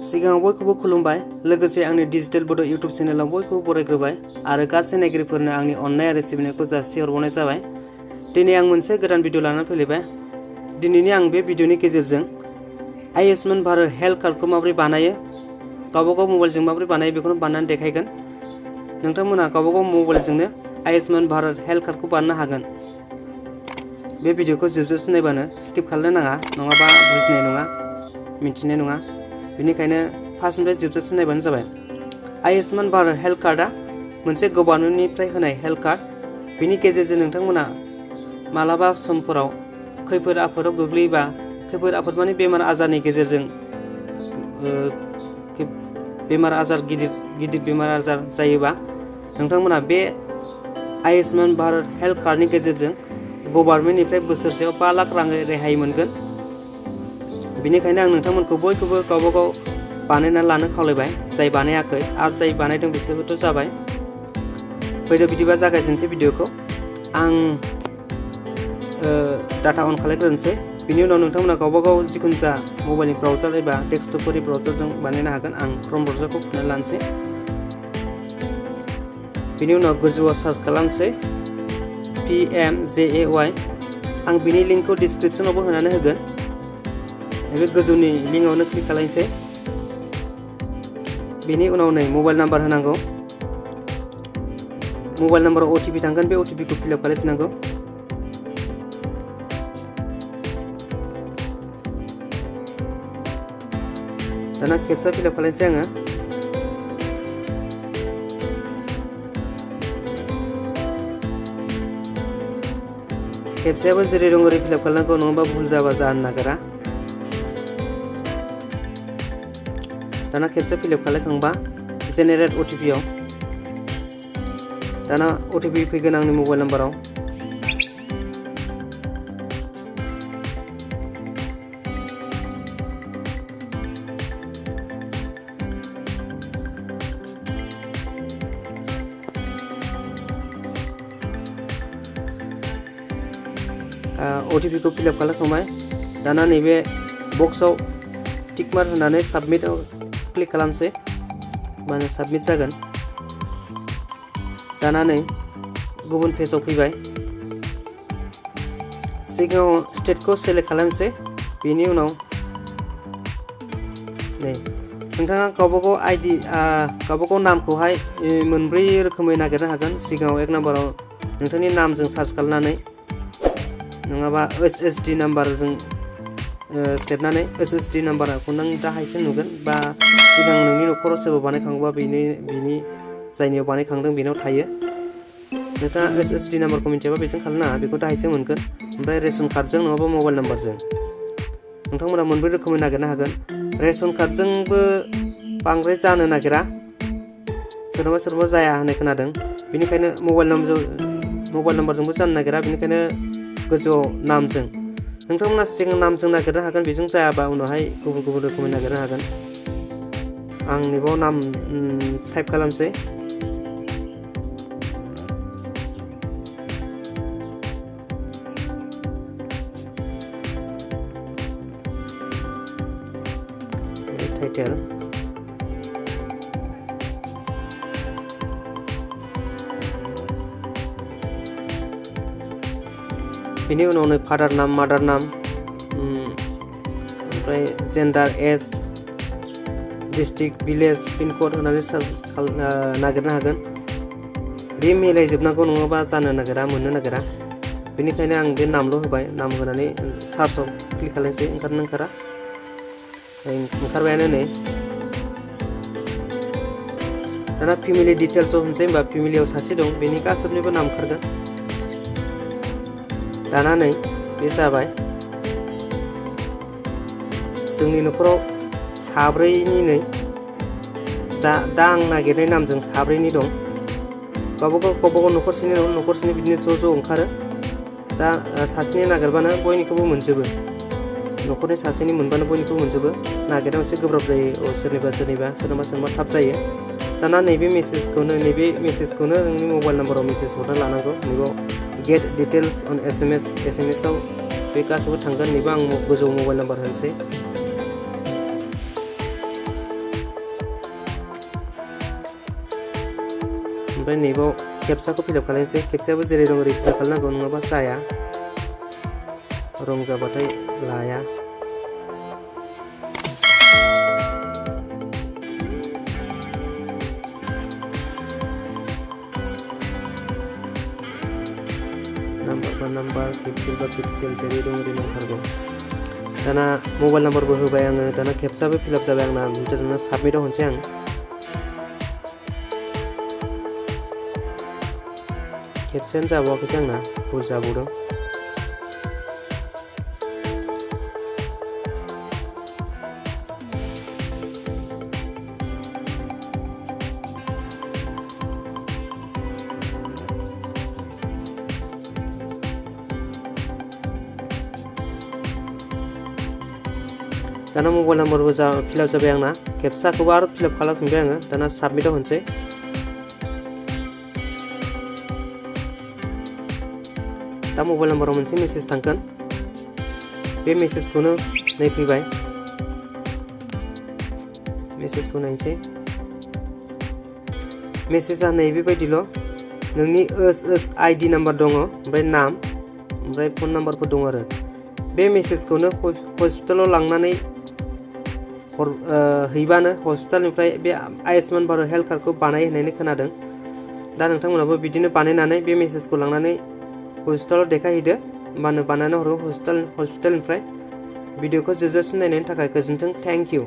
सिगाङाव बयखौबो खुलुमबाय लोगोसे आंनि डिजिटेल बड' इउट्युब चेनेलाव बयखौबो बरायग्रोबाय आरो गासै नायगिरिफोरनो आंनि अननाय आरो सिबिनायखौ जासिहरबावनाय जाबाय। दिनै आं मोनसे गोदान भिडिअ लानानै फैलायबाय। दिनैनि आं बे भिडिअनि गेजेरजों आयुष्मान भारत हेल्थ कार्डखौ माबोरै बानायो, गावबागाव मबाइलजों माबोरै बानायो बेखौनो बानायनानै देखायगोन। नोंथांमोनहा गावबागाव मबाइलजोंनो आयुष्मान भारत हेल्थ कार्डखौ बानायनो हागोन। बे भिडिअखौ जोबजासिम नायबानो स्किप खालामनो नाङा, नङाबा बुजिनाय नङा, मिथिनाय नङा। बेनिखायनो फार्स्टनिफ्राय जोबजासिम नायबानो जाबाय। आयुष्मान भारत हेल्थ कार्डआ मोनसे गभर्नमेन्टनिफ्राय होनाय हेल्थ कार्ड। बेनि गेजेरजों नोंथांमोना मालाबा समफोराव खैफोद आफोदाव गोग्लैयोबा, खैफोद आफोद माने बेमार आजारनि गेजेरजों बेमार आजार गिदिर बेमार आजार जायोबा नोंथांमोना बे आयुष्मान भारत हेल्थ कार्डनि गेजेरजों गभर्नमेन्टनिफ्राय बोसोरसेयाव 5 लाख रां रेहाय मोनगोन। बेनिखायनो आं नोंथांमोनखौ बयखौबो गावबागाव बानायनानै लानो खावलायबाय। जाय बानायाखै आरो जाय बानायदों बिसोरबोथ' जाबाय। फैदो बिदिबा जागायजेनसै भिडिअखौ। आं डाटा अन खालामग्रोनोसै। बिनि उनाव नोंथांमोना गावबागाव जिखुनु जा मबाइलनि ब्राउजार एबा डेस्कटपफोरनि ब्राउजारजों बानायनो हागोन। आं क्रोम ब्राउजारखौ खुलिनानै लानोसै। बिनि उनाव गोजौआव सार्च खालामनोसै PMJAY। आं बिनि लिंकखौ डिसक्रिपसनावबो होनानै होगोन। बे गोजौनि लिंकआवनो क्लिक खालामनोसै। बेनि उनाव नै मबाइल नाम्बार होनांगौ। मबाइल नाम्बाराव OTP थांगोन, बे OTPखौ फिलआप खालामफिननांगौ। दाना खेबसे फिलआप खालामनोसै आङो। खेबसेयाबो जेरै दं ओरै फिलआप खालामनांगौ, नङाबा भुल जाबा जानो नागिरा। दाना खेबसे फिलआप खालामखांबा जेनेरेट OTP आव दाना OTP फैगोन आंनि मबाइल नाम्बाराव। OTP खौ फिलआप खालामखांबाय। दाना नैबे बक्सआव टिक मार्क होनानै साबमिटआव क्लिक खालामसै, माने साबमिट जागोन। दाना नै गुबुन पेजआव फैबाय। सिगाङाव स्टेटखौ सेलेक्ट खालामसै। बेनि उनाव नै नोंथाङा गावबागाव गावबागाव नामखौहाय मोनब्रै रोखोमै नागिरनो हागोन। सिगाङाव 1 नाम्बाराव नोंथांनि नामजों सार्च खालामनानै, नङाबा SSD नाम्बारजों सेरनानै SSD नाम्बारखौ नों दाहायसो नुगोन, बा सिगां नोंनि न'खराव सोरबा बानायखांबा बिनि जायनियाव बानायखांदों बेनाव थायो। नोंथाङा SSD नाम्बारखौ मिथियाबा बेजों खालामनाङा, बेखौ दाहायसो मोनगोन। ओमफ्राय रेशन कार्डजों नङाबा मबाइल नाम्बारजों नोंथांमोना मोनब्रै रोखोमै नागिरनो हागोन। रेशन कार्डजोंबो बांद्राय जानो नागिरा, सोरनाबा जाया होननाय खोनादों। बेनिखायनो मबाइल नाम्बारजोंबो जानो नागिरा। बेनिखायनो गोजौआव नामजों नोंथांमोना सिगां नामजों नागिरनो हागोन। बेजों जायाबा उनावहाय गुबुन रोखोमै नागिरनो हागोन। आं नैबाव नाम टाइप खालामसै। टाइटेल बेनि उनाव नै फादार नाम, मादार नाम, ओमफ्राय जेन्डार, एज, डिस्ट्रिक्ट, भिलेज, पिनकड होनानै नागिरनो हागोन। बे मिलायजोबनांगौ, नङाबा जानो नागिरा, मोननो नागिरा। बेनिखायनो आं बे नामल' होबाय। नाम होनानै सार्चआव क्लिक खालामसै। ओंखारा ओंखारबायानो नै। दाना फेमिलि डिटेल्सआव होनसै। होमबा फेमिलियाव सासे दं, बेनि गासैनिबो नाम ओंखारगोन। दाना नै बे जाबाय। जोंनि न'खराव साब्रैनि नै दा आं नागिरनाय नामजों साब्रैनि दं। गावबागाव न'खरसेनि बिदिनो ज' ओंखारो। दा सासेनि नागिरबानो बयनिखौबो मोनजोबो। न'खरनि सासेनि मोनबानो बयनिखौबो मोनजोबो। नागिरनायाव एसे गोब्राब जायो, सोरनाबा थाब जायो। दाना नैबे मेसेजखौनो नोंनि मबाइल नाम्बाराव मेसेज हरना लानांगौ। नैबाव गेट डिटेल्स अन SMS आव बे गासैबो थांगोन। नैबे आं गोजौ मबाइल नाम्बार होनोसै। ओमफ्राय नैबाव खेबसाखौ फिलआप खालामनोसै खेबसायाबो जेरै दं ओरै फिलआप खालामनांगौ नङाबा जाया रं जाबाथाय लाया नाम्बार केपिटेल जेरै दं ओरै नांथारगौ दाना मबाइल नाम्बारबो होबाय आङो दाना खेबसाबो फिलआप जाबाय आंना दाना साबमिटआव होनोसै आं खेबसेयानो जाबावाखैसै आंना भुल जाबावदों दाना मबाइल नाम्बारबो फिलआप जाबाय आंना खेबसाखौबो आरो फिलआप खालामफिनबाय आङो दाना साबमिटआव होनोसै दा मबाइल नाम्बाराव मोनसे मेसेज थांगोन बे मेसेजखौनो नै फैबाय मेसेजखौ नायनोसै मेसेजआ नैबेबायदिल' नोंनि आइडि नाम्बार दङ ओमफ्राय नाम ओमफ्राय फन नाम्बारफोर दङ आरो बे मेसेजखौनो हस्पिटालाव लांनानै हैबानो हस्पिटालनिफ्राय बे आयुष्मान भारत हेल्थ कार्डखौ बानाय होननानै खोनादों दा नोंथांमोनाबो बिदिनो बानायनानै बे मेसेजखौ लांनानै हस्पिटालाव देखायहैदो होमबानो बानायना हरो हस्पिटालनिफ्राय भिडिअखौ जोबजासिम नायनायनि थाखाय गोजोन्थों थेंक इउ